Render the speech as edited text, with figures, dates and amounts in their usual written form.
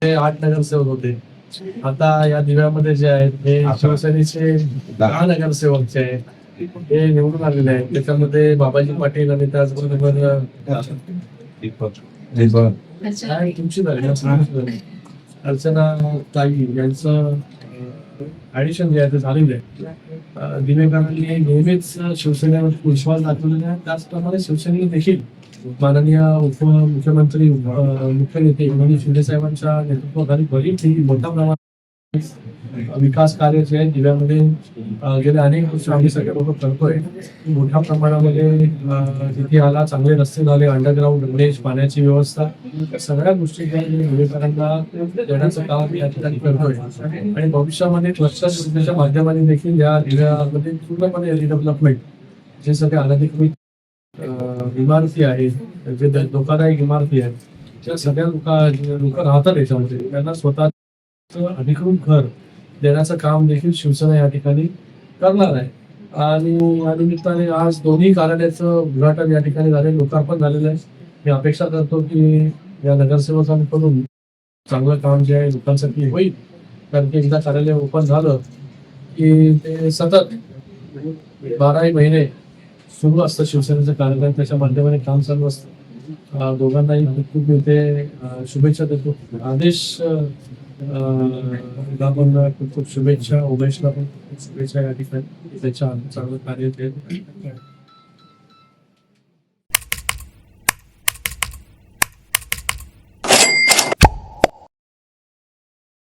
ते 8 नगरसेवक होते. आता या दिव्यामध्ये जे आहेत हे शिवसेनेचे 10 नगरसेवक जे आहेत हे निवडून आलेले आहेत. त्याच्यामध्ये बाबाजी पाटील आणि त्याचबरोबर काय तुमची झाली अर्चना ताई यांचं ऍडिशन जे आहे ते झालेलं आहे. दिवेकरांनी नेहमीच शिवसेनेवर विश्वास दाखवलेला आहे. त्याचप्रमाणे शिवसेनेने देखील माननीय उपमुख्यमंत्री मुख्य नेते एकनाथ शिंदे साहेबांच्या नेतृत्वाखाली बरीच मोठ्या प्रमाणात विकास कार्य जे आहे दिव्यामध्ये गेल्या अनेक वर्ष आम्ही सगळे लोक करतोय. मोठ्या प्रमाणामध्ये तिथे आला चांगले रस्ते झाले, अंडरग्राऊंड ड्रेनेज, पाण्याची व्यवस्था, सगळ्या गोष्टी दिवेकरांना देण्याचं काम या ठिकाणी करतोय. आणि भविष्यामध्ये क्लस्टर योजनेच्या माध्यमाने देखील या दिव्यामध्ये पूर्णपणे रिडेव्हलपमेंट जे सगळे अनधिकृत इमारती आहेत, जे धोकादायक इमारती आहेत, त्या सगळ्या लोक राहतात याच्यामध्ये त्यांना स्वतः अधिकृत घर देण्याचं काम देखील शिवसेना या ठिकाणी करणार आहे. आणि या निमित्ताने आज दोन्ही कार्यालयाचं उद्घाटन या ठिकाणी झाले, लोकार्पण झालेलं आहे. मी अपेक्षा करतो की या नगरसेवकांकडून चांगलं काम जे आहे लोकांसाठी होईल. कारण की एकदा कार्यालय ओपन झालं की ते सतत 12 महिने सुरू असतं शिवसेनेचं कार्यालय, त्याच्या माध्यमाने काम चालू असतं. दोघांनाही खूप खूप इथे शुभेच्छा देतो. आदेश पण खूप खूप शुभेच्छा, उमेशला पण खूप शुभेच्छा या ठिकाणी त्याच्या चांगलं कार्य ते